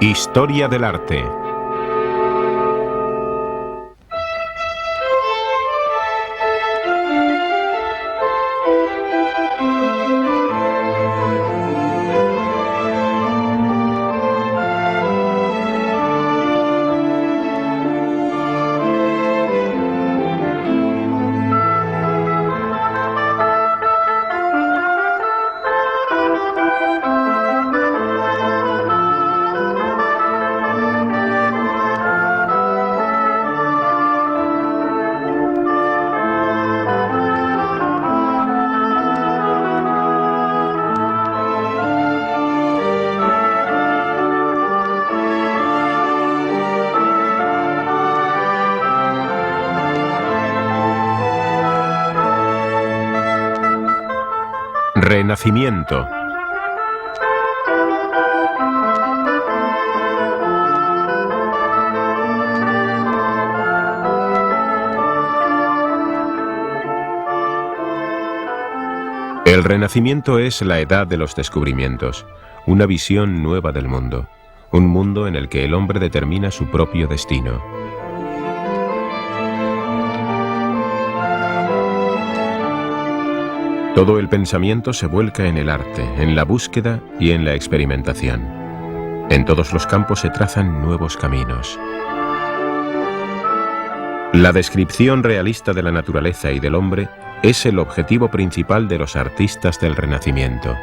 Historia del arte. Renacimiento. El Renacimiento es la edad de los descubrimientos, una visión nueva del mundo, un mundo en el que el hombre determina su propio destino. Todo el pensamiento se vuelca en el arte, en la búsqueda y en la experimentación. En todos los campos se trazan nuevos caminos. La descripción realista de la naturaleza y del hombre es el objetivo principal de los artistas del Renacimiento.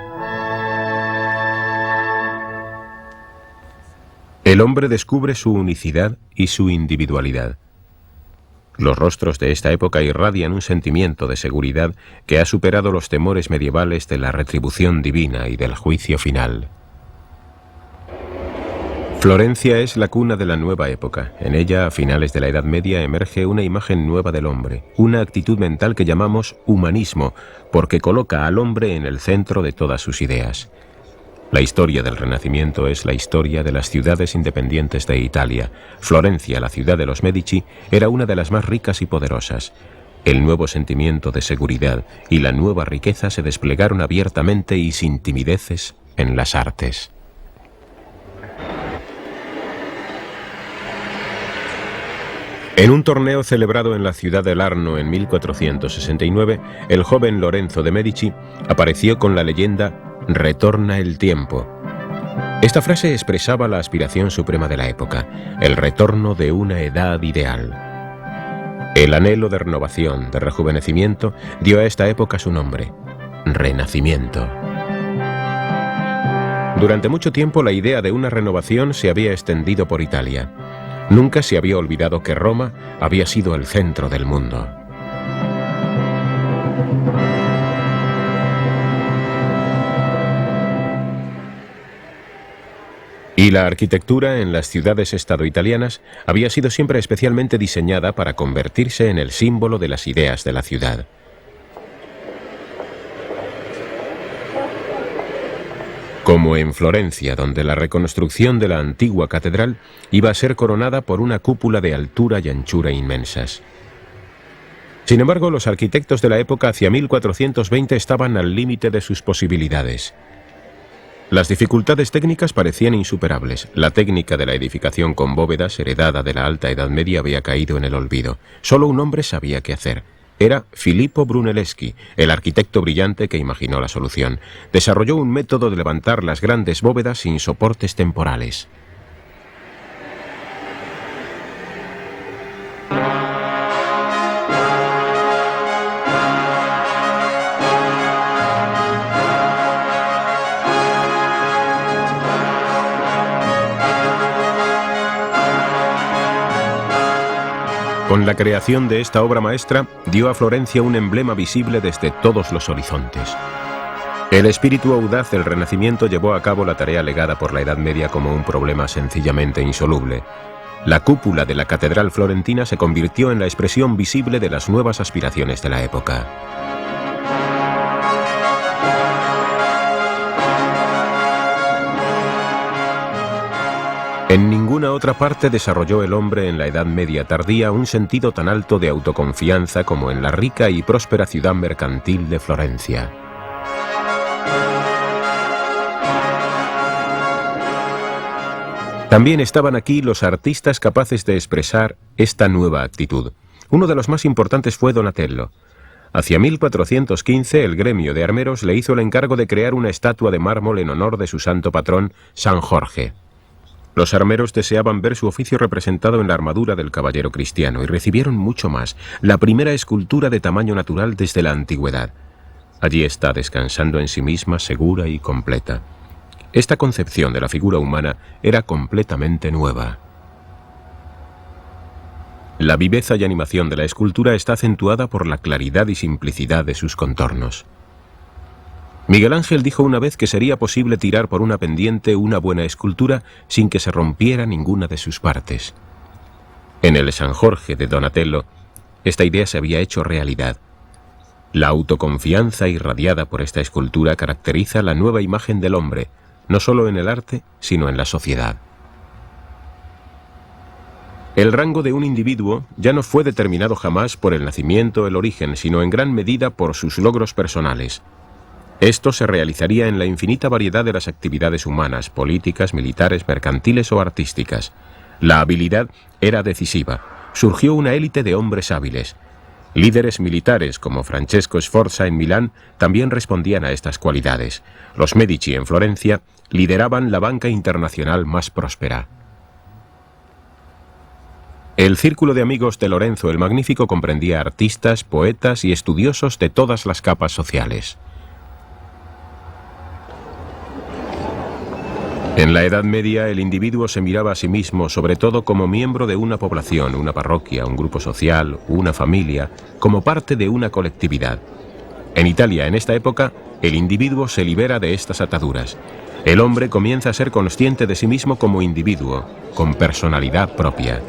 El hombre descubre su unicidad y su individualidad. Los rostros de esta época irradian un sentimiento de seguridad que ha superado los temores medievales de la retribución divina y del juicio final. Florencia es la cuna de la nueva época. En ella, a finales de la Edad Media, emerge una imagen nueva del hombre, una actitud mental que llamamos humanismo, porque coloca al hombre en el centro de todas sus ideas. La historia del Renacimiento es la historia de las ciudades independientes de Italia. Florencia, la ciudad de los Medici, era una de las más ricas y poderosas. El nuevo sentimiento de seguridad y la nueva riqueza se desplegaron abiertamente y sin timideces en las artes. En un torneo celebrado en la ciudad de Larno en 1469, el joven Lorenzo de Medici apareció con la leyenda «Retorna el tiempo». Esta frase expresaba la aspiración suprema de la época, el retorno de una edad ideal. El anhelo de renovación, de rejuvenecimiento, dio a esta época su nombre, Renacimiento. Durante mucho tiempo la idea de una renovación se había extendido por Italia. Nunca se había olvidado que Roma había sido el centro del mundo. Y la arquitectura en las ciudades-estado italianas había sido siempre especialmente diseñada para convertirse en el símbolo de las ideas de la ciudad. Como en Florencia, donde la reconstrucción de la antigua catedral iba a ser coronada por una cúpula de altura y anchura inmensas. Sin embargo, los arquitectos de la época hacia 1420 estaban al límite de sus posibilidades. Las dificultades técnicas parecían insuperables. La técnica de la edificación con bóvedas, heredada de la Alta Edad Media, había caído en el olvido. Solo un hombre sabía qué hacer. Era Filippo Brunelleschi, el arquitecto brillante que imaginó la solución. Desarrolló un método de levantar las grandes bóvedas sin soportes temporales. Con la creación de esta obra maestra, dio a Florencia un emblema visible desde todos los horizontes. El espíritu audaz del Renacimiento llevó a cabo la tarea legada por la Edad Media como un problema sencillamente insoluble. La cúpula de la catedral florentina se convirtió en la expresión visible de las nuevas aspiraciones de la época. En ninguna otra parte desarrolló el hombre en la Edad Media tardía un sentido tan alto de autoconfianza como en la rica y próspera ciudad mercantil de Florencia. También estaban aquí los artistas capaces de expresar esta nueva actitud. Uno de los más importantes fue Donatello. Hacia 1415 el gremio de armeros le hizo el encargo de crear una estatua de mármol en honor de su santo patrón, San Jorge. Los armeros deseaban ver su oficio representado en la armadura del caballero cristiano y recibieron mucho más, la primera escultura de tamaño natural desde la antigüedad. Allí está descansando en sí misma, segura y completa. Esta concepción de la figura humana era completamente nueva. La viveza y animación de la escultura está acentuada por la claridad y simplicidad de sus contornos. Miguel Ángel dijo una vez que sería posible tirar por una pendiente una buena escultura sin que se rompiera ninguna de sus partes. En el San Jorge de Donatello, esta idea se había hecho realidad. La autoconfianza irradiada por esta escultura caracteriza la nueva imagen del hombre, no solo en el arte, sino en la sociedad. El rango de un individuo ya no fue determinado jamás por el nacimiento o el origen, sino en gran medida por sus logros personales. Esto se realizaría en la infinita variedad de las actividades humanas, políticas, militares, mercantiles o artísticas. La habilidad era decisiva. Surgió una élite de hombres hábiles. Líderes militares como Francesco Sforza en Milán también respondían a estas cualidades. Los Medici en Florencia lideraban la banca internacional más próspera. El círculo de amigos de Lorenzo el Magnífico comprendía artistas, poetas y estudiosos de todas las capas sociales. En la Edad Media, el individuo se miraba a sí mismo sobre todo como miembro de una población, una parroquia, un grupo social, una familia, como parte de una colectividad. En Italia, en esta época, el individuo se libera de estas ataduras. El hombre comienza a ser consciente de sí mismo como individuo, con personalidad propia.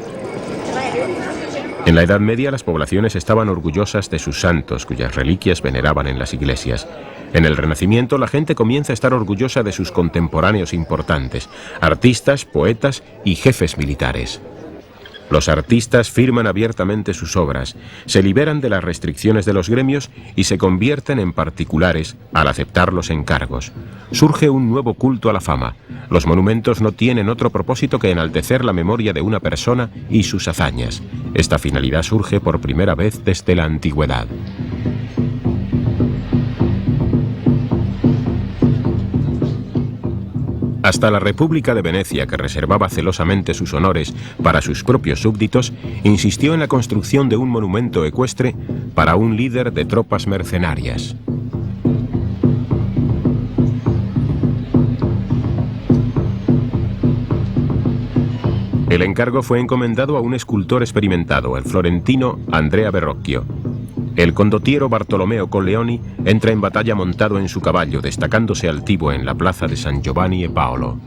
En la Edad Media, las poblaciones estaban orgullosas de sus santos, cuyas reliquias veneraban en las iglesias. En el Renacimiento, la gente comienza a estar orgullosa de sus contemporáneos importantes, artistas, poetas y jefes militares. Los artistas firman abiertamente sus obras, se liberan de las restricciones de los gremios y se convierten en particulares al aceptar los encargos. Surge un nuevo culto a la fama. Los monumentos no tienen otro propósito que enaltecer la memoria de una persona y sus hazañas. Esta finalidad surge por primera vez desde la antigüedad. Hasta la República de Venecia, que reservaba celosamente sus honores para sus propios súbditos, insistió en la construcción de un monumento ecuestre para un líder de tropas mercenarias. El encargo fue encomendado a un escultor experimentado, el florentino Andrea Verrocchio. El condottiero Bartolomeo Colleoni entra en batalla montado en su caballo, destacándose altivo en la plaza de San Giovanni e Paolo.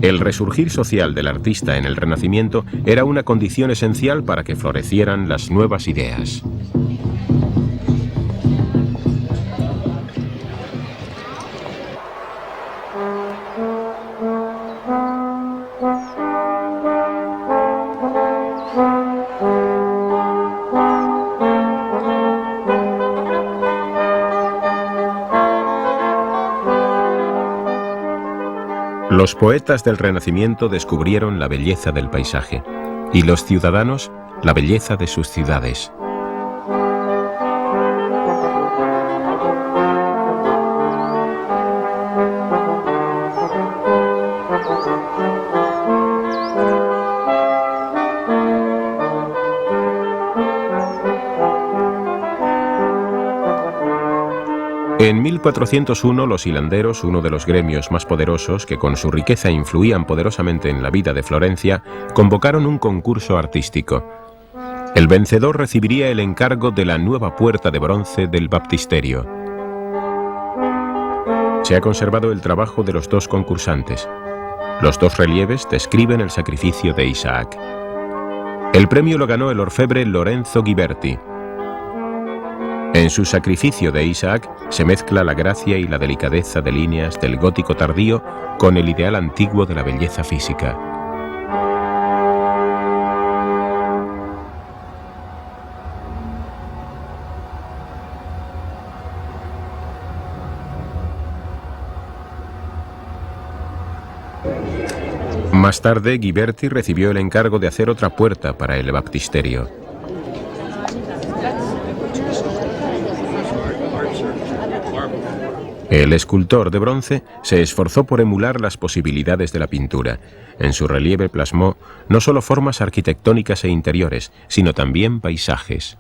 El resurgir social del artista en el Renacimiento era una condición esencial para que florecieran las nuevas ideas. Los poetas del Renacimiento descubrieron la belleza del paisaje y los ciudadanos la belleza de sus ciudades. En 1401 los hilanderos, uno de los gremios más poderosos que con su riqueza influían poderosamente en la vida de Florencia, convocaron un concurso artístico. El vencedor recibiría el encargo de la nueva puerta de bronce del baptisterio. Se ha conservado el trabajo de los dos concursantes. Los dos relieves describen el sacrificio de Isaac. El premio lo ganó el orfebre Lorenzo Ghiberti. En su sacrificio de Isaac se mezcla la gracia y la delicadeza de líneas del gótico tardío con el ideal antiguo de la belleza física. Más tarde, Ghiberti recibió el encargo de hacer otra puerta para el baptisterio. El escultor de bronce se esforzó por emular las posibilidades de la pintura. En su relieve plasmó no solo formas arquitectónicas e interiores, sino también paisajes.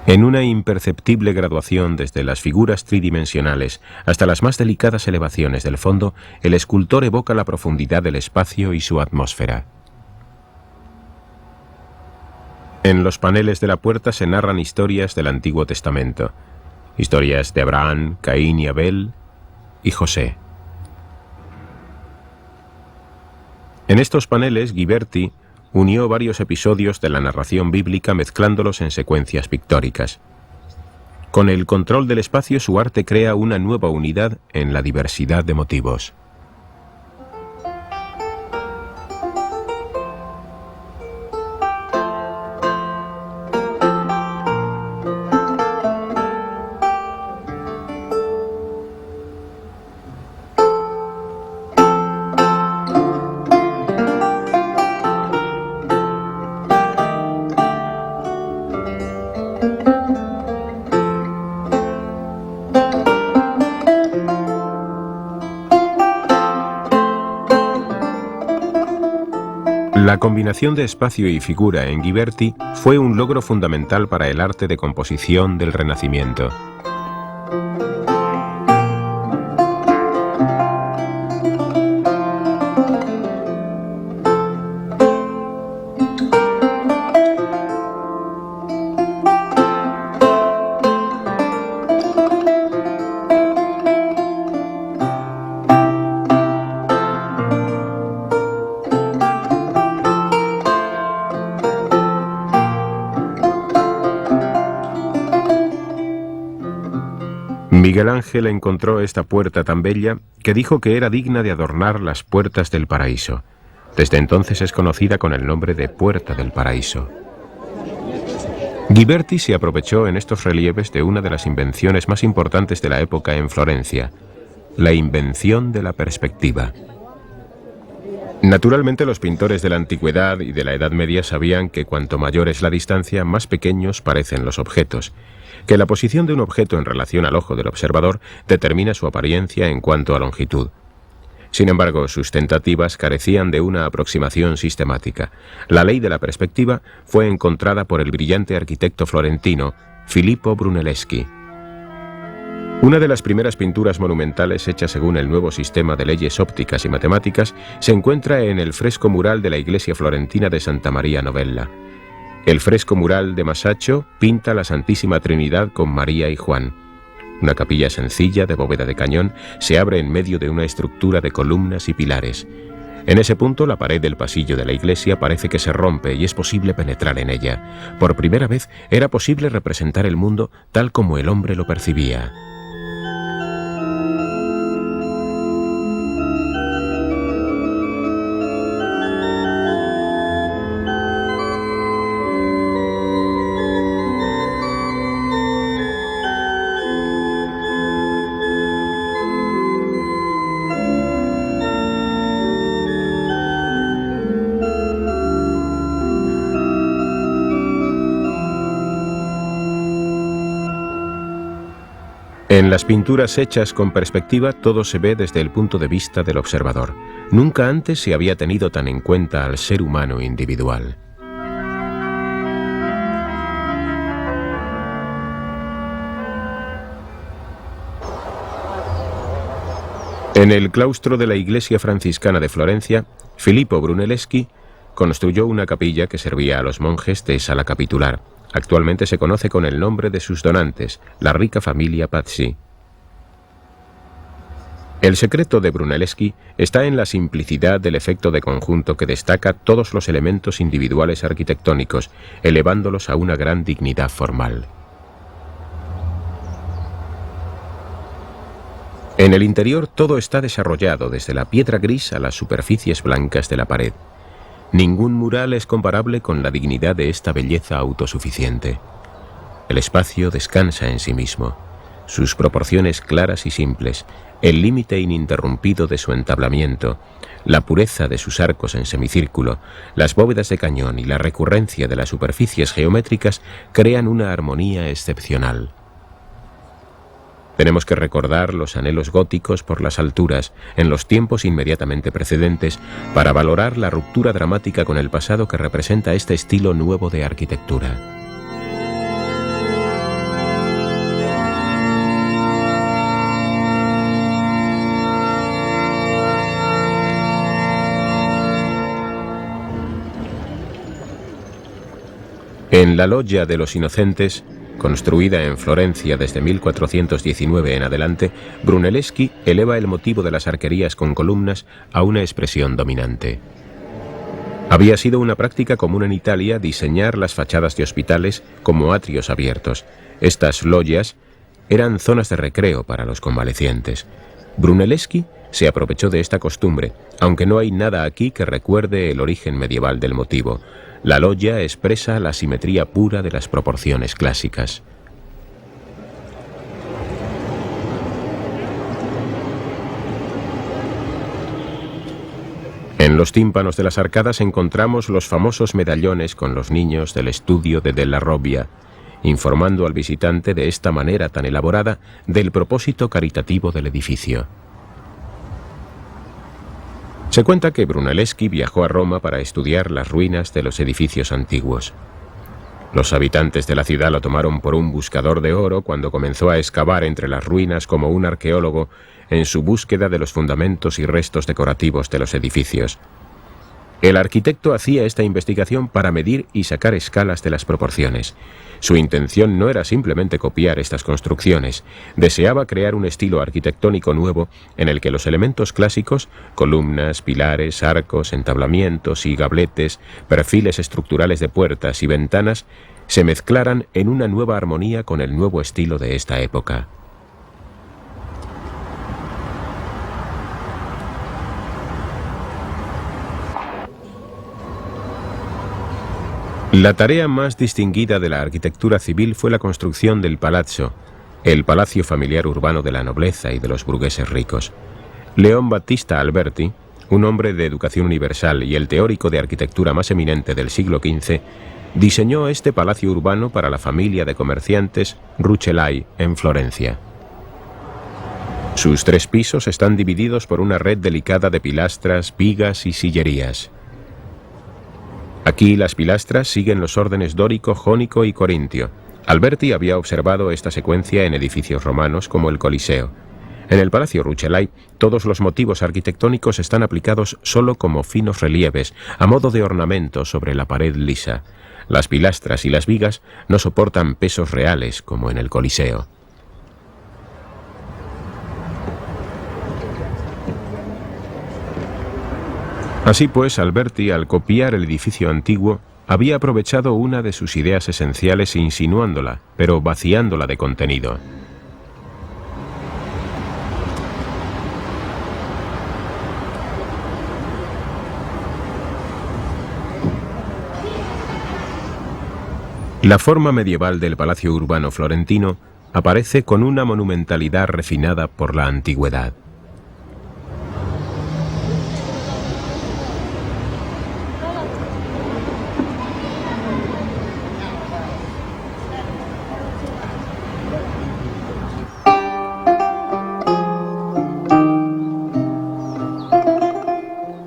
En una imperceptible graduación desde las figuras tridimensionales hasta las más delicadas elevaciones del fondo, el escultor evoca la profundidad del espacio y su atmósfera. En los paneles de la puerta se narran historias del Antiguo Testamento, historias de Abraham, Caín y Abel y José. En estos paneles, Ghiberti unió varios episodios de la narración bíblica mezclándolos en secuencias pictóricas. Con el control del espacio, su arte crea una nueva unidad en la diversidad de motivos. La combinación de espacio y figura en Ghiberti fue un logro fundamental para el arte de composición del Renacimiento. Miguel Ángel encontró esta puerta tan bella que dijo que era digna de adornar las puertas del paraíso. Desde entonces es conocida con el nombre de Puerta del Paraíso. Ghiberti se aprovechó en estos relieves de una de las invenciones más importantes de la época en Florencia, la invención de la perspectiva. Naturalmente, los pintores de la Antigüedad y de la Edad Media sabían que cuanto mayor es la distancia, más pequeños parecen los objetos, que la posición de un objeto en relación al ojo del observador determina su apariencia en cuanto a longitud. Sin embargo, sus tentativas carecían de una aproximación sistemática. La ley de la perspectiva fue encontrada por el brillante arquitecto florentino Filippo Brunelleschi. Una de las primeras pinturas monumentales hechas según el nuevo sistema de leyes ópticas y matemáticas se encuentra en el fresco mural de la iglesia florentina de Santa María Novella. El fresco mural de Masaccio pinta la Santísima Trinidad con María y Juan. Una capilla sencilla de bóveda de cañón se abre en medio de una estructura de columnas y pilares. En ese punto, la pared del pasillo de la iglesia parece que se rompe y es posible penetrar en ella. Por primera vez era posible representar el mundo tal como el hombre lo percibía. En las pinturas hechas con perspectiva, todo se ve desde el punto de vista del observador. Nunca antes se había tenido tan en cuenta al ser humano individual. En el claustro de la iglesia franciscana de Florencia, Filippo Brunelleschi construyó una capilla que servía a los monjes de sala capitular. Actualmente se conoce con el nombre de sus donantes, la rica familia Pazzi. El secreto de Brunelleschi está en la simplicidad del efecto de conjunto que destaca todos los elementos individuales arquitectónicos, elevándolos a una gran dignidad formal. En el interior todo está desarrollado desde la piedra gris a las superficies blancas de la pared. Ningún mural es comparable con la dignidad de esta belleza autosuficiente. El espacio descansa en sí mismo. sus proporciones claras y simples, el límite ininterrumpido de su entablamiento, la pureza de sus arcos en semicírculo, las bóvedas de cañón y la recurrencia de las superficies geométricas crean una armonía excepcional. Tenemos que recordar los anhelos góticos por las alturas en los tiempos inmediatamente precedentes para valorar la ruptura dramática con el pasado que representa este estilo nuevo de arquitectura. En la Loggia de los Inocentes, construida en Florencia desde 1419 en adelante, Brunelleschi eleva el motivo de las arquerías con columnas a una expresión dominante. Había sido una práctica común en Italia diseñar las fachadas de hospitales como atrios abiertos. Estas loggias eran zonas de recreo para los convalecientes. Brunelleschi se aprovechó de esta costumbre, aunque no hay nada aquí que recuerde el origen medieval del motivo. La loggia expresa la simetría pura de las proporciones clásicas. En los tímpanos de las arcadas encontramos los famosos medallones con los niños del estudio de Della Robbia, informando al visitante de esta manera tan elaborada del propósito caritativo del edificio. Se cuenta que Brunelleschi viajó a Roma para estudiar las ruinas de los edificios antiguos. Los habitantes de la ciudad lo tomaron por un buscador de oro cuando comenzó a excavar entre las ruinas como un arqueólogo en su búsqueda de los fundamentos y restos decorativos de los edificios. El arquitecto hacía esta investigación para medir y sacar escalas de las proporciones. Su intención no era simplemente copiar estas construcciones, deseaba crear un estilo arquitectónico nuevo en el que los elementos clásicos, columnas, pilares, arcos, entablamientos y gabletes, perfiles estructurales de puertas y ventanas, se mezclaran en una nueva armonía con el nuevo estilo de esta época. La tarea más distinguida de la arquitectura civil fue la construcción del palazzo, el palacio familiar urbano de la nobleza y de los burgueses ricos. León Battista Alberti, un hombre de educación universal y el teórico de arquitectura más eminente del siglo XV, diseñó este palacio urbano para la familia de comerciantes Rucellai en Florencia. Sus 3 pisos están divididos por una red delicada de pilastras, vigas y sillerías. Aquí las pilastras siguen los órdenes dórico, jónico y corintio. Alberti había observado esta secuencia en edificios romanos como el Coliseo. En el Palacio Rucellai, todos los motivos arquitectónicos están aplicados solo como finos relieves, a modo de ornamento sobre la pared lisa. Las pilastras y las vigas no soportan pesos reales como en el Coliseo. Así pues, Alberti, al copiar el edificio antiguo, había aprovechado una de sus ideas esenciales insinuándola, pero vaciándola de contenido. La forma medieval del palacio urbano florentino aparece con una monumentalidad refinada por la antigüedad.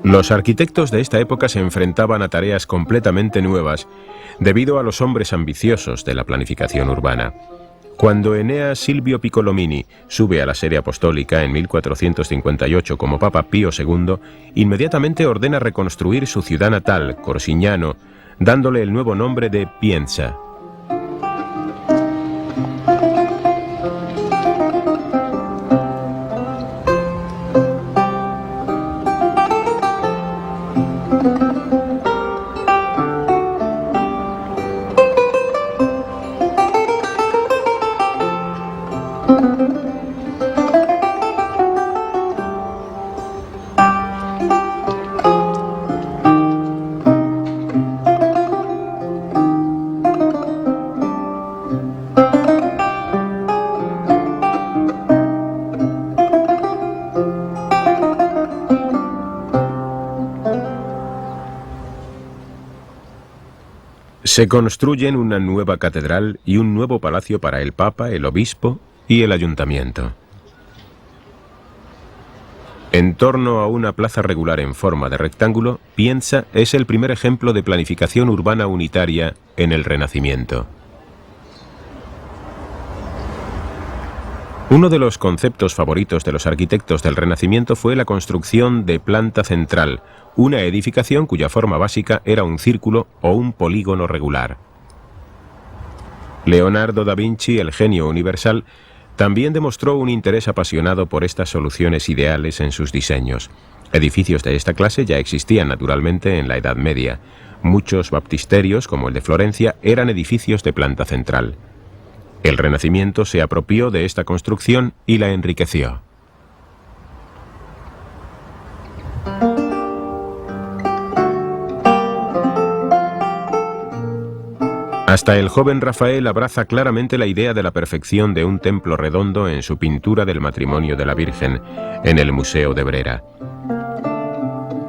Los arquitectos de esta época se enfrentaban a tareas completamente nuevas debido a los hombres ambiciosos de la planificación urbana. Cuando Enea Silvio Piccolomini sube a la sede apostólica en 1458 como Papa Pío II, inmediatamente ordena reconstruir su ciudad natal, Corsignano, dándole el nuevo nombre de Pienza. Se construyen una nueva catedral y un nuevo palacio para el Papa, el Obispo y el Ayuntamiento. En torno a una plaza regular en forma de rectángulo, Pienza es el primer ejemplo de planificación urbana unitaria en el Renacimiento. Uno de los conceptos favoritos de los arquitectos del Renacimiento fue la construcción de planta central, una edificación cuya forma básica era un círculo o un polígono regular. Leonardo da Vinci, el genio universal, también demostró un interés apasionado por estas soluciones ideales en sus diseños. Edificios de esta clase ya existían naturalmente en la Edad Media. Muchos baptisterios, como el de Florencia, eran edificios de planta central. El Renacimiento se apropió de esta construcción y la enriqueció. Hasta el joven Rafael abraza claramente la idea de la perfección de un templo redondo en su pintura del matrimonio de la Virgen, en el Museo de Brera.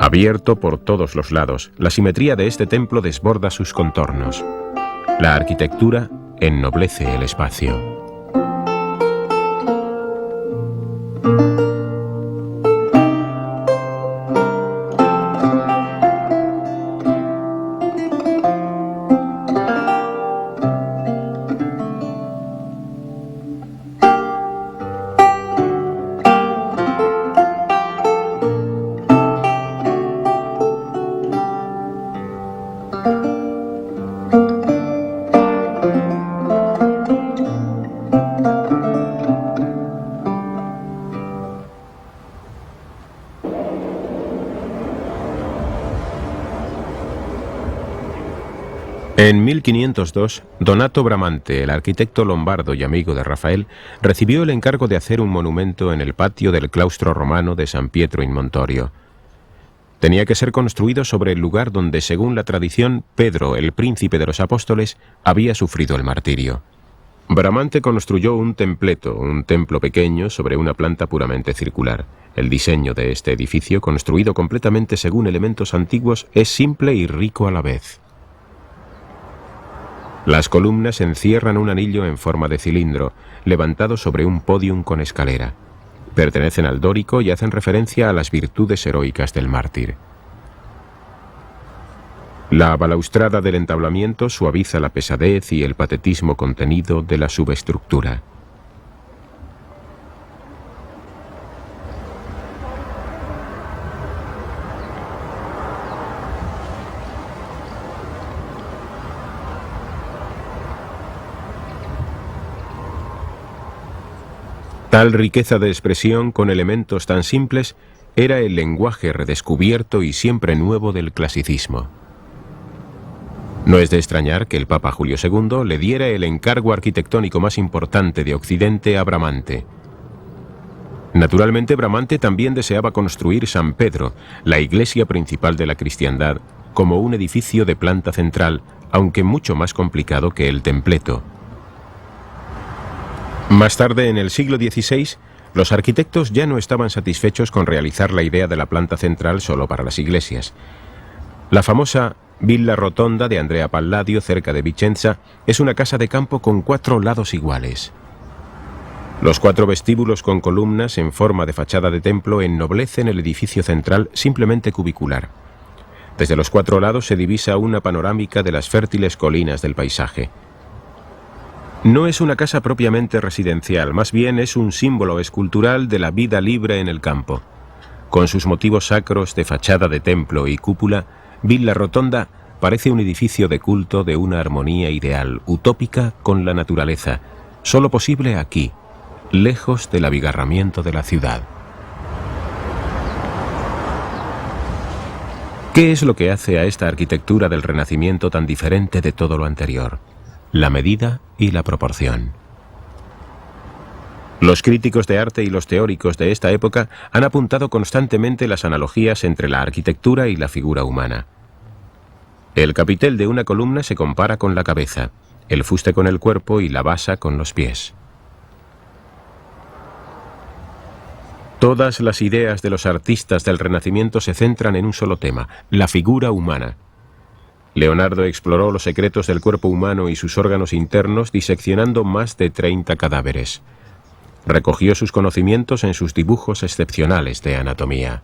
Abierto por todos los lados, la simetría de este templo desborda sus contornos. La arquitectura ennoblece el espacio. En 1502, Donato Bramante, el arquitecto lombardo y amigo de Rafael, recibió el encargo de hacer un monumento en el patio del claustro romano de San Pietro in Montorio. Tenía que ser construido sobre el lugar donde, según la tradición, Pedro, el príncipe de los apóstoles, había sufrido el martirio. Bramante construyó un templeto, un templo pequeño sobre una planta puramente circular. El diseño de este edificio, construido completamente según elementos antiguos, es simple y rico a la vez. Las columnas encierran un anillo en forma de cilindro, levantado sobre un pódium con escalera. Pertenecen al dórico y hacen referencia a las virtudes heroicas del mártir. La balaustrada del entablamiento suaviza la pesadez y el patetismo contenido de la subestructura. Tal riqueza de expresión con elementos tan simples era el lenguaje redescubierto y siempre nuevo del clasicismo. No es de extrañar que el Papa Julio II le diera el encargo arquitectónico más importante de Occidente a Bramante. Naturalmente, Bramante también deseaba construir San Pedro, la iglesia principal de la cristiandad, como un edificio de planta central, aunque mucho más complicado que el templeto. Más tarde, en el siglo XVI, los arquitectos ya no estaban satisfechos con realizar la idea de la planta central solo para las iglesias. La famosa Villa Rotonda de Andrea Palladio, cerca de Vicenza, es una casa de campo con 4 lados iguales. Los 4 vestíbulos con columnas en forma de fachada de templo ennoblecen el edificio central simplemente cubicular. Desde los 4 lados se divisa una panorámica de las fértiles colinas del paisaje. No es una casa propiamente residencial, más bien es un símbolo escultural de la vida libre en el campo. Con sus motivos sacros de fachada de templo y cúpula, Villa Rotonda parece un edificio de culto de una armonía ideal, utópica con la naturaleza, solo posible aquí, lejos del abigarramiento de la ciudad. ¿Qué es lo que hace a esta arquitectura del Renacimiento tan diferente de todo lo anterior? La medida y la proporción. Los críticos de arte y los teóricos de esta época han apuntado constantemente las analogías entre la arquitectura y la figura humana. El capitel de una columna se compara con la cabeza, el fuste con el cuerpo y la basa con los pies. Todas las ideas de los artistas del Renacimiento se centran en un solo tema, la figura humana. Leonardo exploró los secretos del cuerpo humano y sus órganos internos diseccionando más de 30 cadáveres. Recogió sus conocimientos en sus dibujos excepcionales de anatomía.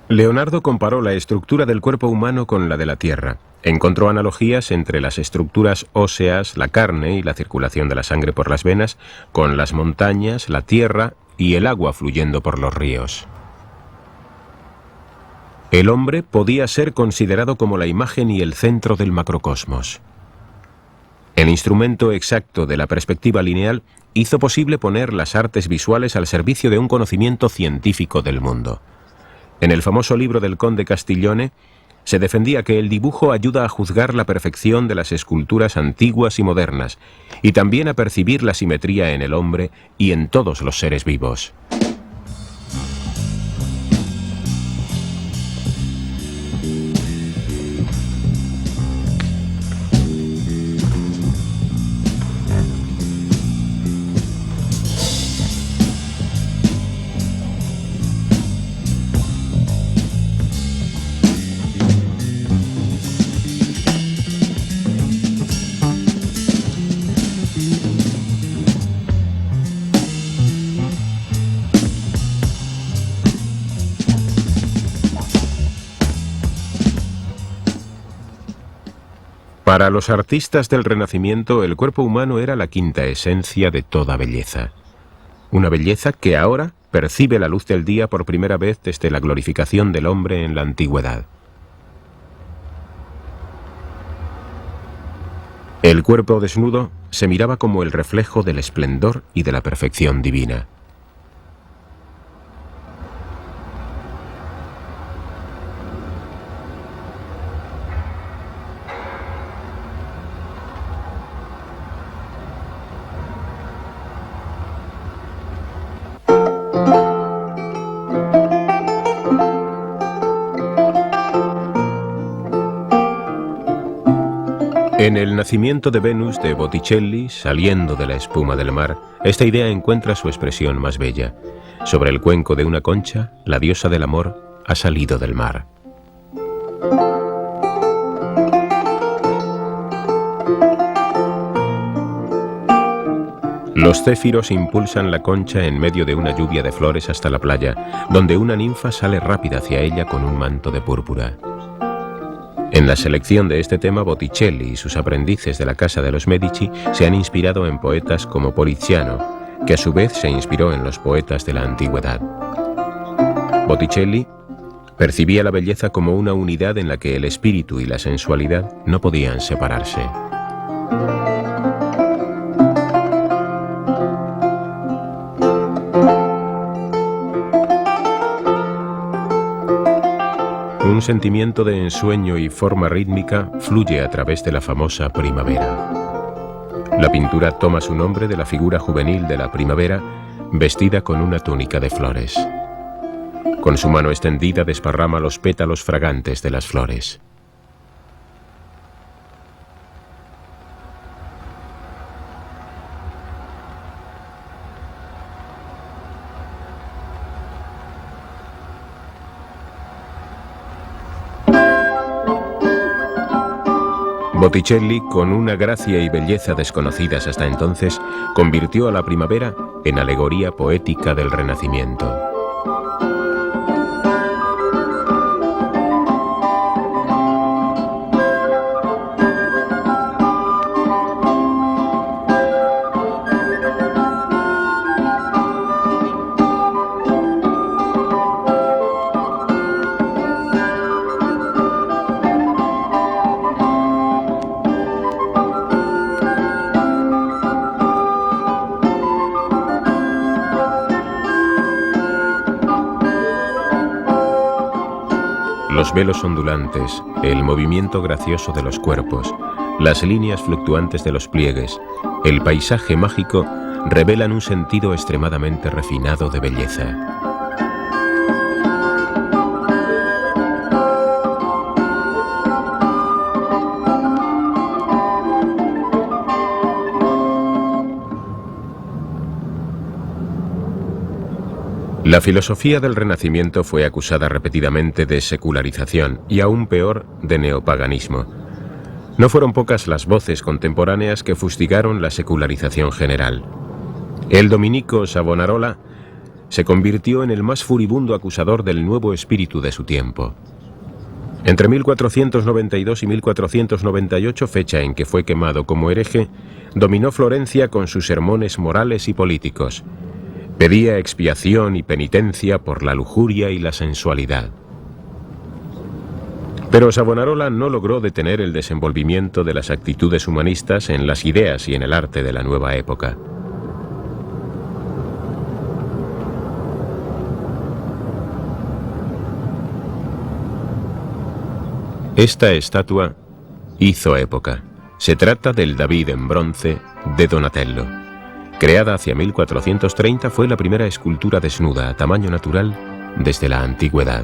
Leonardo comparó la estructura del cuerpo humano con la de la Tierra. Encontró analogías entre las estructuras óseas, la carne y la circulación de la sangre por las venas, con las montañas, la tierra y el agua fluyendo por los ríos. El hombre podía ser considerado como la imagen y el centro del macrocosmos. El instrumento exacto de la perspectiva lineal hizo posible poner las artes visuales al servicio de un conocimiento científico del mundo. En el famoso libro del conde Castiglione se defendía que el dibujo ayuda a juzgar la perfección de las esculturas antiguas y modernas, y también a percibir la simetría en el hombre y en todos los seres vivos. Para los artistas del Renacimiento, el cuerpo humano era la quinta esencia de toda belleza. Una belleza que ahora percibe la luz del día por primera vez desde la glorificación del hombre en la antigüedad. El cuerpo desnudo se miraba como el reflejo del esplendor y de la perfección divina. En el nacimiento de Venus de Botticelli, saliendo de la espuma del mar, esta idea encuentra su expresión más bella. Sobre el cuenco de una concha, la diosa del amor ha salido del mar. Los céfiros impulsan la concha en medio de una lluvia de flores hasta la playa, donde una ninfa sale rápida hacia ella con un manto de púrpura. En la selección de este tema, Botticelli y sus aprendices de la Casa de los Medici se han inspirado en poetas como Poliziano, que a su vez se inspiró en los poetas de la antigüedad. Botticelli percibía la belleza como una unidad en la que el espíritu y la sensualidad no podían separarse. Un sentimiento de ensueño y forma rítmica fluye a través de la famosa primavera. La pintura toma su nombre de la figura juvenil de la primavera, vestida con una túnica de flores. Con su mano extendida desparrama los pétalos fragantes de las flores. Botticelli, con una gracia y belleza desconocidas hasta entonces, convirtió a la primavera en alegoría poética del Renacimiento. Los velos ondulantes, el movimiento gracioso de los cuerpos, las líneas fluctuantes de los pliegues, el paisaje mágico revelan un sentido extremadamente refinado de belleza. La filosofía del Renacimiento fue acusada repetidamente de secularización y aún peor de neopaganismo. No fueron pocas las voces contemporáneas que fustigaron la secularización general. El dominico Savonarola se convirtió en el más furibundo acusador del nuevo espíritu de su tiempo. Entre 1492 y 1498, fecha en que fue quemado como hereje, dominó Florencia con sus sermones morales y políticos. Pedía expiación y penitencia por la lujuria y la sensualidad. Pero Savonarola no logró detener el desenvolvimiento de las actitudes humanistas en las ideas y en el arte de la nueva época. Esta estatua hizo época. Se trata del David en bronce de Donatello. Creada hacia 1430, fue la primera escultura desnuda a tamaño natural desde la antigüedad.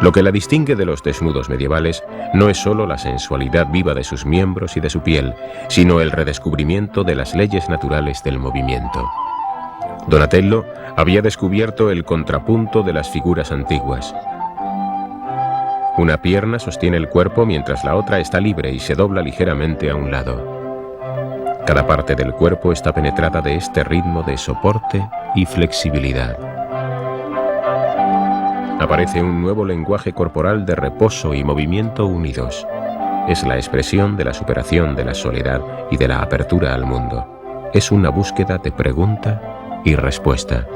Lo que la distingue de los desnudos medievales no es solo la sensualidad viva de sus miembros y de su piel, sino el redescubrimiento de las leyes naturales del movimiento. Donatello había descubierto el contrapunto de las figuras antiguas. Una pierna sostiene el cuerpo mientras la otra está libre y se dobla ligeramente a un lado. Cada parte del cuerpo está penetrada de este ritmo de soporte y flexibilidad. Aparece un nuevo lenguaje corporal de reposo y movimiento unidos. Es la expresión de la superación de la soledad y de la apertura al mundo. Es una búsqueda de pregunta y respuesta.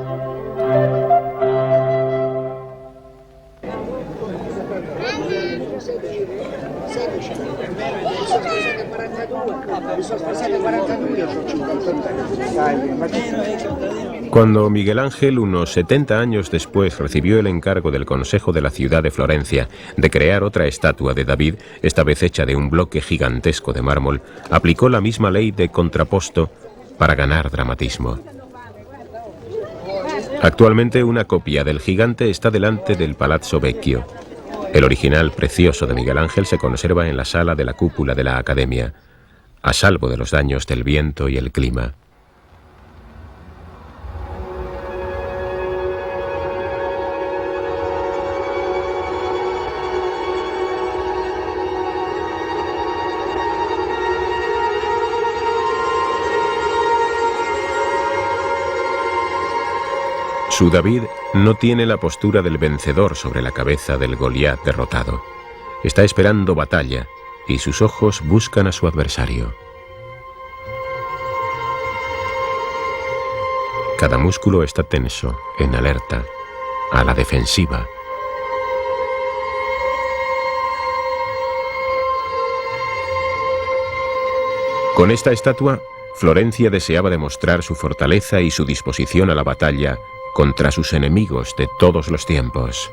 Cuando Miguel Ángel, unos 70 años después, recibió el encargo del Consejo de la ciudad de Florencia de crear otra estatua de David, esta vez hecha de un bloque gigantesco de mármol, aplicó la misma ley de contraposto para ganar dramatismo. Actualmente una copia del gigante está delante del Palazzo Vecchio. El original precioso de Miguel Ángel se conserva en la sala de la cúpula de la Academia, a salvo de los daños del viento y el clima. Su David no tiene la postura del vencedor sobre la cabeza del Goliat derrotado. Está esperando batalla y sus ojos buscan a su adversario. Cada músculo está tenso, en alerta, a la defensiva. Con esta estatua, Florencia deseaba demostrar su fortaleza y su disposición a la batalla contra sus enemigos de todos los tiempos.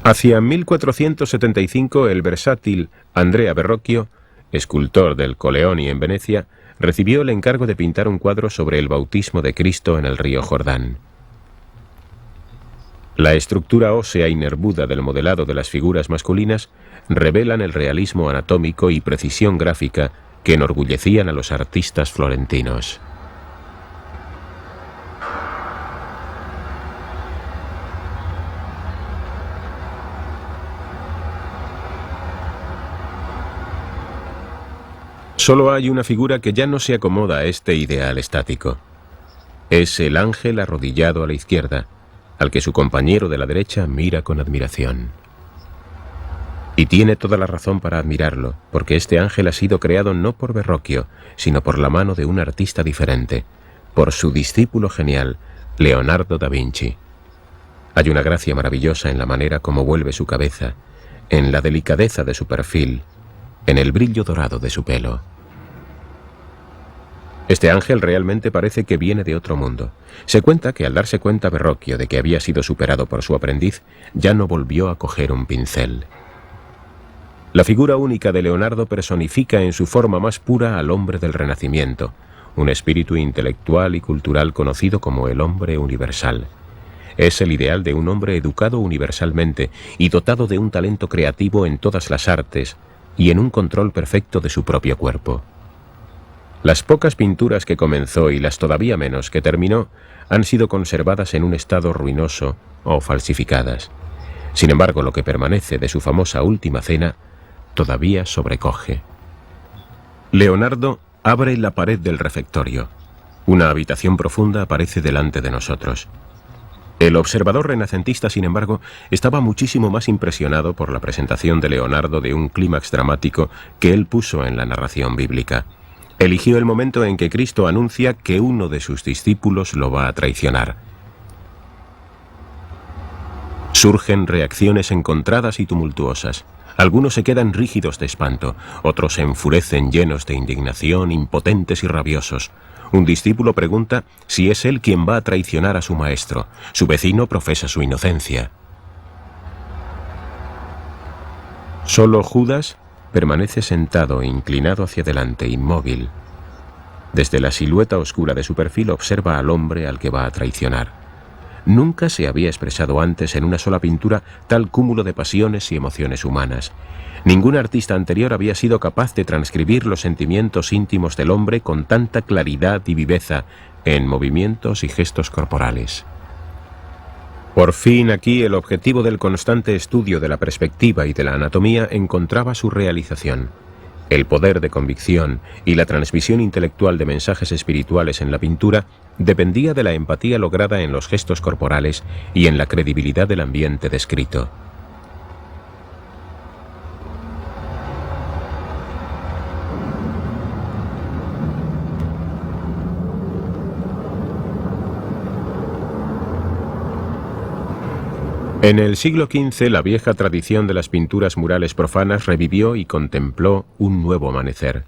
Hacia 1475, el versátil Andrea Verrocchio, escultor del Coleoni en Venecia, recibió el encargo de pintar un cuadro sobre el bautismo de Cristo en el río Jordán. La estructura ósea y nervuda del modelado de las figuras masculinas revelan el realismo anatómico y precisión gráfica que enorgullecían a los artistas florentinos. Solo hay una figura que ya no se acomoda a este ideal estático. Es el ángel arrodillado a la izquierda, al que su compañero de la derecha mira con admiración. Y tiene toda la razón para admirarlo, porque este ángel ha sido creado no por Verrocchio, sino por la mano de un artista diferente, por su discípulo genial, Leonardo da Vinci. Hay una gracia maravillosa en la manera como vuelve su cabeza, en la delicadeza de su perfil, en el brillo dorado de su pelo. Este ángel realmente parece que viene de otro mundo. Se cuenta que al darse cuenta Verrocchio de que había sido superado por su aprendiz, ya no volvió a coger un pincel. La figura única de Leonardo personifica en su forma más pura al hombre del Renacimiento, un espíritu intelectual y cultural conocido como el hombre universal. Es el ideal de un hombre educado universalmente y dotado de un talento creativo en todas las artes y en un control perfecto de su propio cuerpo. Las pocas pinturas que comenzó y las todavía menos que terminó han sido conservadas en un estado ruinoso o falsificadas. Sin embargo, lo que permanece de su famosa Última Cena todavía sobrecoge. Leonardo abre la pared del refectorio. Una habitación profunda aparece delante de nosotros. El observador renacentista, sin embargo, estaba muchísimo más impresionado por la presentación de Leonardo de un clímax dramático que él puso en la narración bíblica. Eligió el momento en que Cristo anuncia que uno de sus discípulos lo va a traicionar. Surgen reacciones encontradas y tumultuosas. Algunos se quedan rígidos de espanto, otros se enfurecen llenos de indignación, impotentes y rabiosos. Un discípulo pregunta si es él quien va a traicionar a su maestro. Su vecino profesa su inocencia. Solo Judas permanece sentado, inclinado hacia adelante, inmóvil. Desde la silueta oscura de su perfil observa al hombre al que va a traicionar. Nunca se había expresado antes en una sola pintura tal cúmulo de pasiones y emociones humanas. Ningún artista anterior había sido capaz de transcribir los sentimientos íntimos del hombre con tanta claridad y viveza en movimientos y gestos corporales. Por fin aquí el objetivo del constante estudio de la perspectiva y de la anatomía encontraba su realización. El poder de convicción y la transmisión intelectual de mensajes espirituales en la pintura dependía de la empatía lograda en los gestos corporales y en la credibilidad del ambiente descrito. En el siglo XV, la vieja tradición de las pinturas murales profanas revivió y contempló un nuevo amanecer.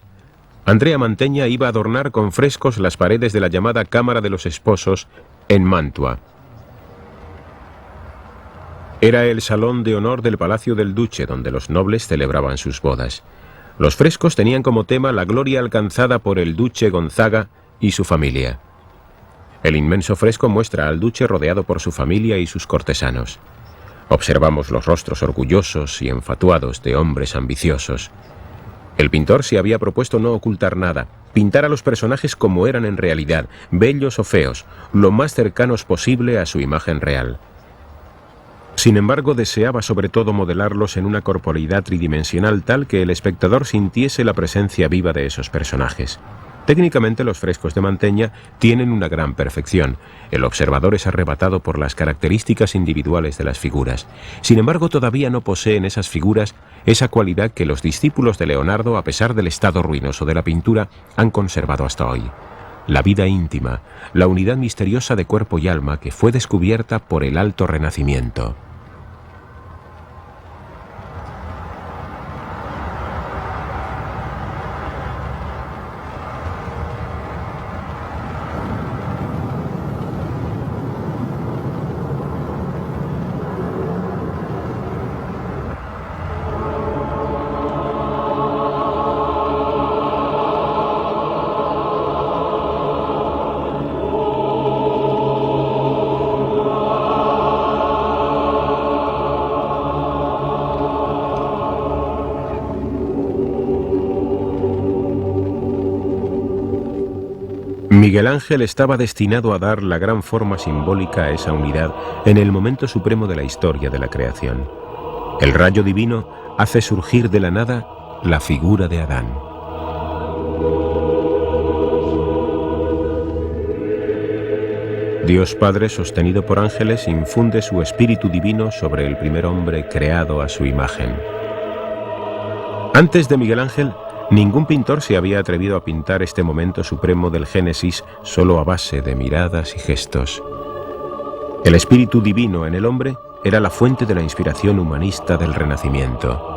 Andrea Mantegna iba a adornar con frescos las paredes de la llamada Cámara de los Esposos en Mantua. Era el salón de honor del Palacio del Duce, donde los nobles celebraban sus bodas. Los frescos tenían como tema la gloria alcanzada por el duque Gonzaga y su familia. El inmenso fresco muestra al duque rodeado por su familia y sus cortesanos. Observamos los rostros orgullosos y enfatuados de hombres ambiciosos. El pintor se había propuesto no ocultar nada, pintar a los personajes como eran en realidad, bellos o feos, lo más cercanos posible a su imagen real. Sin embargo, deseaba sobre todo modelarlos en una corporeidad tridimensional tal que el espectador sintiese la presencia viva de esos personajes. Técnicamente los frescos de Mantegna tienen una gran perfección. El observador es arrebatado por las características individuales de las figuras. Sin embargo, todavía no poseen esas figuras esa cualidad que los discípulos de Leonardo, a pesar del estado ruinoso de la pintura, han conservado hasta hoy. La vida íntima, la unidad misteriosa de cuerpo y alma que fue descubierta por el Alto Renacimiento. Miguel Ángel estaba destinado a dar la gran forma simbólica a esa unidad en el momento supremo de la historia de la creación. El rayo divino hace surgir de la nada la figura de Adán. Dios Padre, sostenido por ángeles, infunde su espíritu divino sobre el primer hombre creado a su imagen. Antes de Miguel Ángel, ningún pintor se había atrevido a pintar este momento supremo del Génesis solo a base de miradas y gestos. El espíritu divino en el hombre era la fuente de la inspiración humanista del Renacimiento.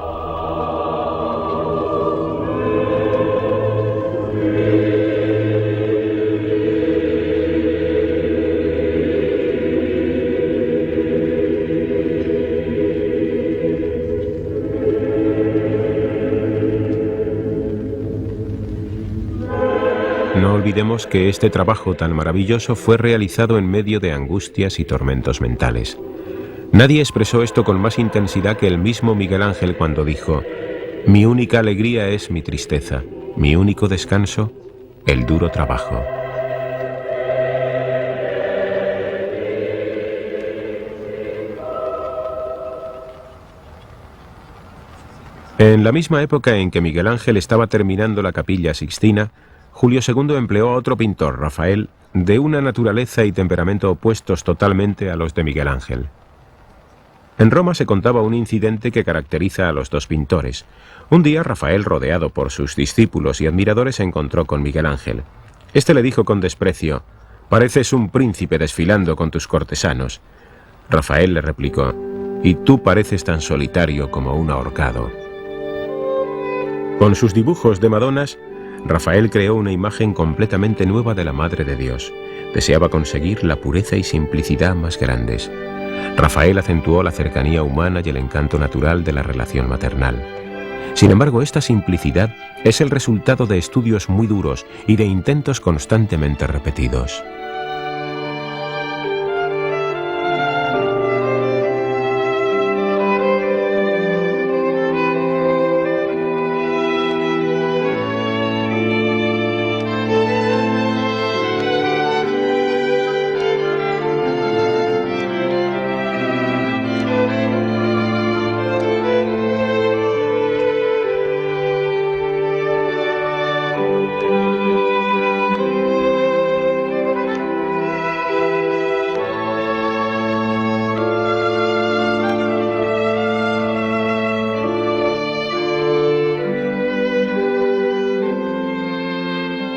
No olvidemos que este trabajo tan maravilloso fue realizado en medio de angustias y tormentos mentales. Nadie expresó esto con más intensidad que el mismo Miguel Ángel cuando dijo: «Mi única alegría es mi tristeza, mi único descanso, el duro trabajo. En la misma época en que Miguel Ángel estaba terminando la Capilla Sixtina, Julio II empleó a otro pintor, Rafael, de una naturaleza y temperamento opuestos totalmente a los de Miguel Ángel. En Roma se contaba un incidente que caracteriza a los dos pintores. Un día Rafael, rodeado por sus discípulos y admiradores, se encontró con Miguel Ángel. Este le dijo con desprecio: «Pareces un príncipe desfilando con tus cortesanos». Rafael le replicó: «Y tú pareces tan solitario como un ahorcado». Con sus dibujos de Madonas, Rafael creó una imagen completamente nueva de la Madre de Dios. Deseaba conseguir la pureza y simplicidad más grandes. Rafael acentuó la cercanía humana y el encanto natural de la relación maternal. Sin embargo, esta simplicidad es el resultado de estudios muy duros y de intentos constantemente repetidos.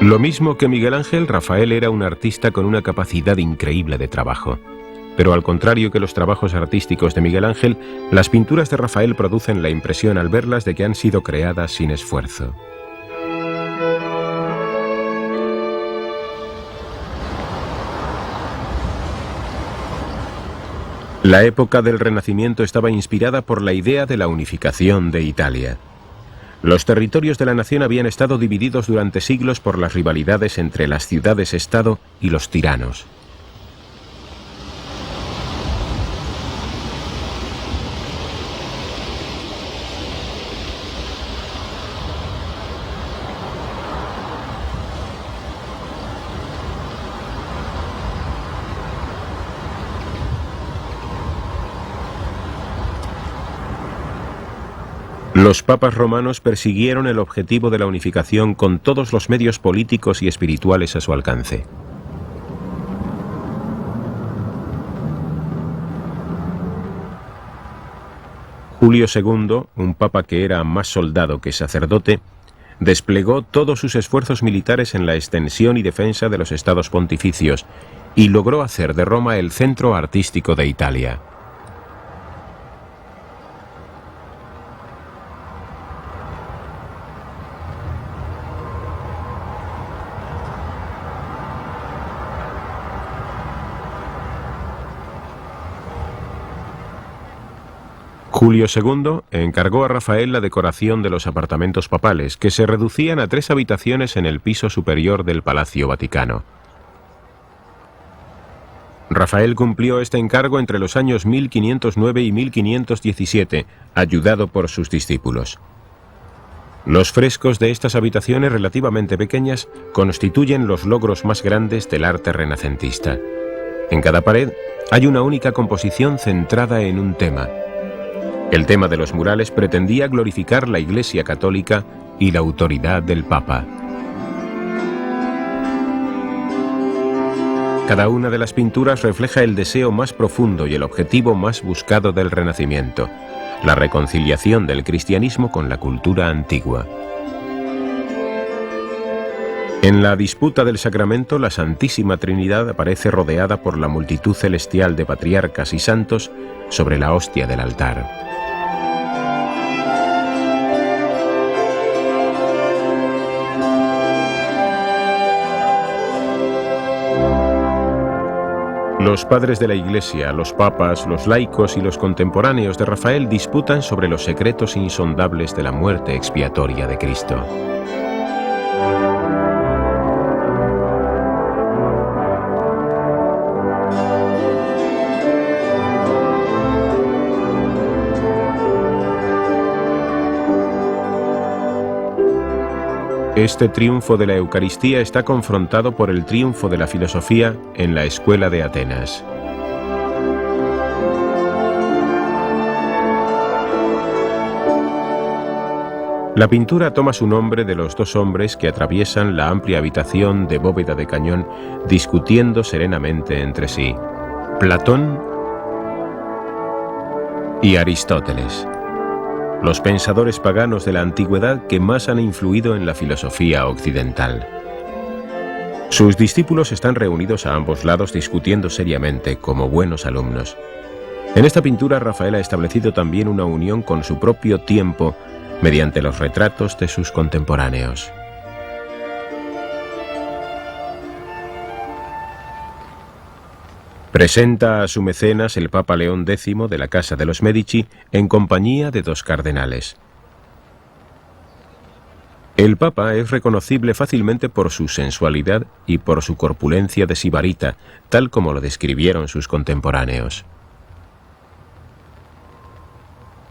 Lo mismo que Miguel Ángel, Rafael era un artista con una capacidad increíble de trabajo. Pero al contrario que los trabajos artísticos de Miguel Ángel, las pinturas de Rafael producen la impresión al verlas de que han sido creadas sin esfuerzo. La época del Renacimiento estaba inspirada por la idea de la unificación de Italia. Los territorios de la nación habían estado divididos durante siglos por las rivalidades entre las ciudades-estado y los tiranos. Los papas romanos persiguieron el objetivo de la unificación con todos los medios políticos y espirituales a su alcance. Julio II, un papa que era más soldado que sacerdote, desplegó todos sus esfuerzos militares en la extensión y defensa de los estados pontificios y logró hacer de Roma el centro artístico de Italia. Julio II encargó a Rafael la decoración de los apartamentos papales, que se reducían a 3 habitaciones en el piso superior del Palacio Vaticano. Rafael cumplió este encargo entre los años 1509 y 1517, ayudado por sus discípulos. Los frescos de estas habitaciones relativamente pequeñas constituyen los logros más grandes del arte renacentista. En cada pared hay una única composición centrada en un tema. El tema de los murales pretendía glorificar la Iglesia católica y la autoridad del Papa. Cada una de las pinturas refleja el deseo más profundo y el objetivo más buscado del Renacimiento, la reconciliación del cristianismo con la cultura antigua. En la disputa del sacramento, la Santísima Trinidad aparece rodeada por la multitud celestial de patriarcas y santos sobre la hostia del altar. Los padres de la Iglesia, los papas, los laicos y los contemporáneos de Rafael disputan sobre los secretos insondables de la muerte expiatoria de Cristo. Este triunfo de la Eucaristía está confrontado por el triunfo de la filosofía en la escuela de Atenas. La pintura toma su nombre de los dos hombres que atraviesan la amplia habitación de bóveda de cañón discutiendo serenamente entre sí: Platón y Aristóteles, los pensadores paganos de la antigüedad que más han influido en la filosofía occidental. Sus discípulos están reunidos a ambos lados discutiendo seriamente como buenos alumnos. En esta pintura Rafael ha establecido también una unión con su propio tiempo mediante los retratos de sus contemporáneos. Presenta a su mecenas el Papa León X de la Casa de los Medici en compañía de dos cardenales. El Papa es reconocible fácilmente por su sensualidad y por su corpulencia de sibarita, tal como lo describieron sus contemporáneos.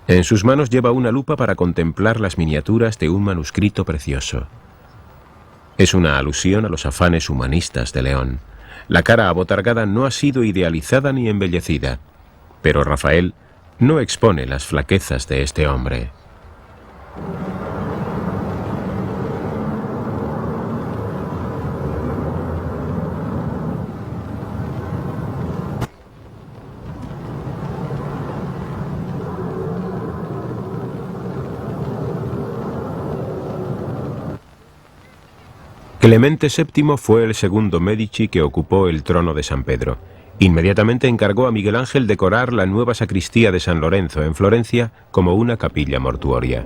En sus manos lleva una lupa para contemplar las miniaturas de un manuscrito precioso. Es una alusión a los afanes humanistas de León. La cara abotargada no ha sido idealizada ni embellecida, pero Rafael no expone las flaquezas de este hombre. Clemente VII fue el segundo Medici que ocupó el trono de San Pedro. Inmediatamente encargó a Miguel Ángel decorar la nueva sacristía de San Lorenzo en Florencia como una capilla mortuoria.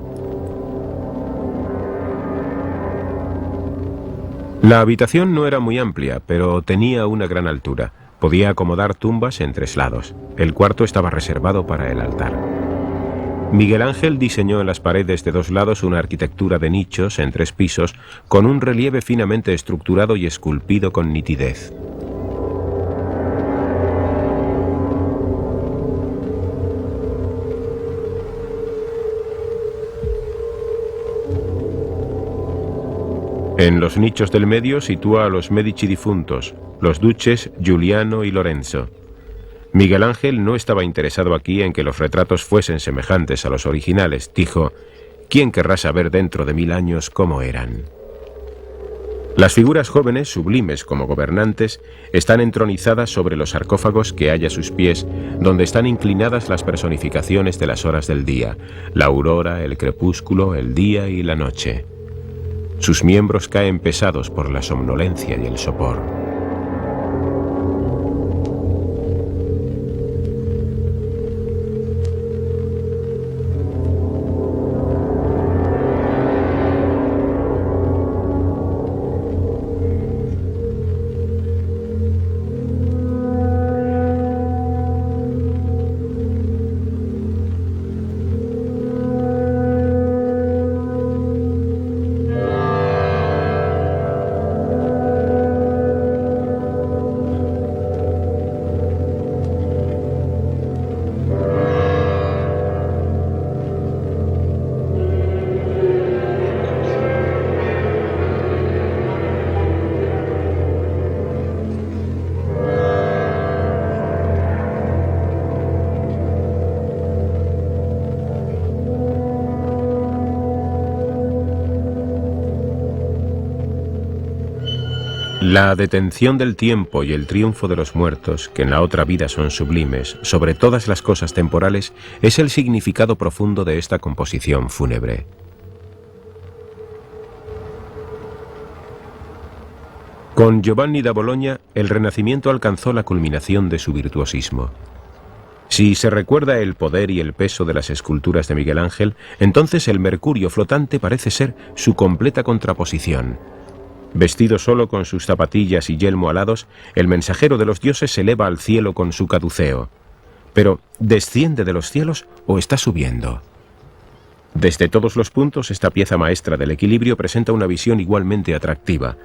La habitación no era muy amplia, pero tenía una gran altura. Podía acomodar tumbas en 3 lados. El cuarto estaba reservado para el altar. Miguel Ángel diseñó en las paredes de 2 lados una arquitectura de nichos en 3 pisos con un relieve finamente estructurado y esculpido con nitidez. En los nichos del medio sitúa a los Medici difuntos, los duques Giuliano y Lorenzo. Miguel Ángel no estaba interesado aquí en que los retratos fuesen semejantes a los originales. Dijo: ¿quién querrá saber dentro de 1000 años cómo eran? Las figuras jóvenes, sublimes como gobernantes, están entronizadas sobre los sarcófagos que hay a sus pies, donde están inclinadas las personificaciones de las horas del día: la aurora, el crepúsculo, el día y la noche. Sus miembros caen pesados por la somnolencia y el sopor. La detención del tiempo y el triunfo de los muertos, que en la otra vida son sublimes, sobre todas las cosas temporales, es el significado profundo de esta composición fúnebre. Con Giovanni da Bologna, el Renacimiento alcanzó la culminación de su virtuosismo. Si se recuerda el poder y el peso de las esculturas de Miguel Ángel, entonces el Mercurio flotante parece ser su completa contraposición. Vestido solo con sus zapatillas y yelmo alados, el mensajero de los dioses se eleva al cielo con su caduceo. Pero, ¿desciende de los cielos o está subiendo? Desde todos los puntos, esta pieza maestra del equilibrio presenta una visión igualmente atractiva.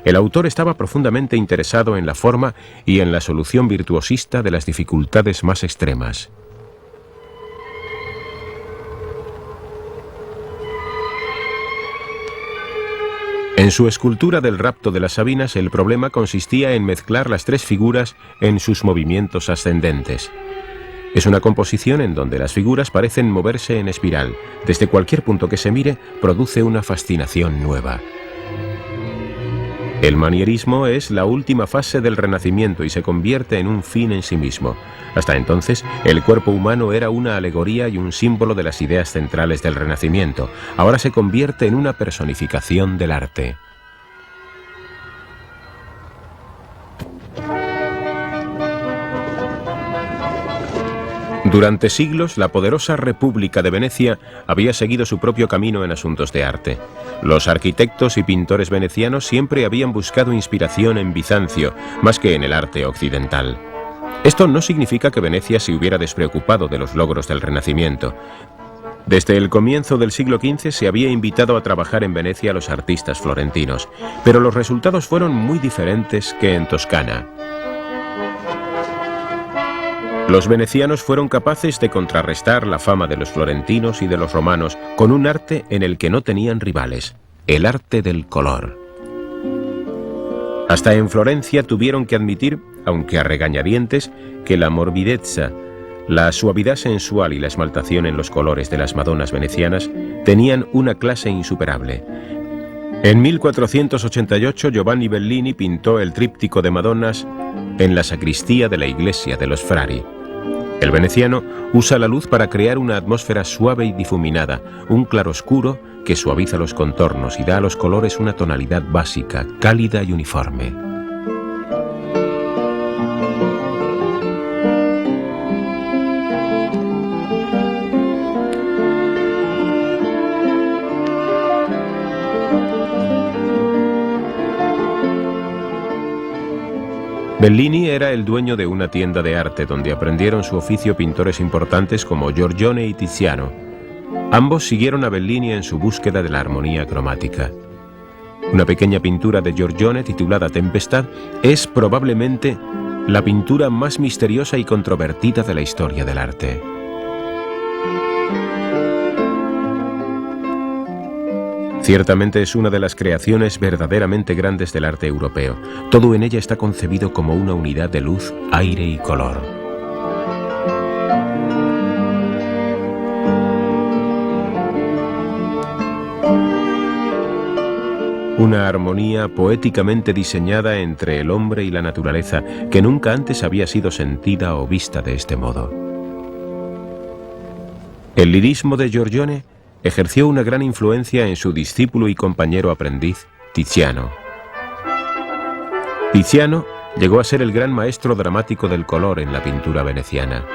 El autor estaba profundamente interesado en la forma y en la solución virtuosista de las dificultades más extremas. En su escultura del rapto de las Sabinas, el problema consistía en mezclar las tres figuras en sus movimientos ascendentes. Es una composición en donde las figuras parecen moverse en espiral. Desde cualquier punto que se mire, produce una fascinación nueva. El manierismo es la última fase del Renacimiento y se convierte en un fin en sí mismo. Hasta entonces, el cuerpo humano era una alegoría y un símbolo de las ideas centrales del Renacimiento. Ahora se convierte en una personificación del arte. Durante siglos, la poderosa República de Venecia había seguido su propio camino en asuntos de arte. Los arquitectos y pintores venecianos siempre habían buscado inspiración en Bizancio, más que en el arte occidental. Esto no significa que Venecia se hubiera despreocupado de los logros del Renacimiento. Desde el comienzo del siglo XV se había invitado a trabajar en Venecia a los artistas florentinos, pero los resultados fueron muy diferentes que en Toscana. Los venecianos fueron capaces de contrarrestar la fama de los florentinos y de los romanos con un arte en el que no tenían rivales, el arte del color. Hasta en Florencia tuvieron que admitir, aunque a regañadientes, que la morbidezza, la suavidad sensual y la esmaltación en los colores de las Madonas venecianas tenían una clase insuperable. En 1488 Giovanni Bellini pintó el tríptico de Madonas en la sacristía de la iglesia de los Frari. El veneciano usa la luz para crear una atmósfera suave y difuminada, un claroscuro que suaviza los contornos y da a los colores una tonalidad básica, cálida y uniforme. Bellini era el dueño de una tienda de arte donde aprendieron su oficio pintores importantes como Giorgione y Tiziano. Ambos siguieron a Bellini en su búsqueda de la armonía cromática. Una pequeña pintura de Giorgione titulada Tempestad es probablemente la pintura más misteriosa y controvertida de la historia del arte. Ciertamente es una de las creaciones verdaderamente grandes del arte europeo. Todo en ella está concebido como una unidad de luz, aire y color. Una armonía poéticamente diseñada entre el hombre y la naturaleza que nunca antes había sido sentida o vista de este modo. El lirismo de Giorgione ejerció una gran influencia en su discípulo y compañero aprendiz, Tiziano. Tiziano llegó a ser el gran maestro dramático del color en la pintura veneciana.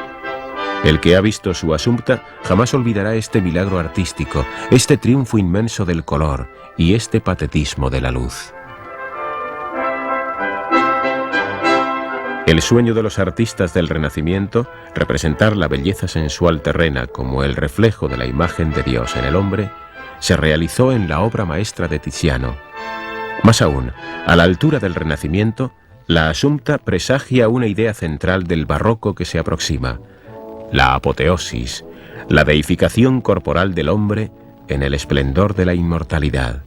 El que ha visto su Assumpta jamás olvidará este milagro artístico, este triunfo inmenso del color y este patetismo de la luz. El sueño de los artistas del Renacimiento, representar la belleza sensual terrena como el reflejo de la imagen de Dios en el hombre, se realizó en la obra maestra de Tiziano. Más aún, a la altura del Renacimiento, la Assumpta presagia una idea central del barroco que se aproxima, la apoteosis, la deificación corporal del hombre en el esplendor de la inmortalidad.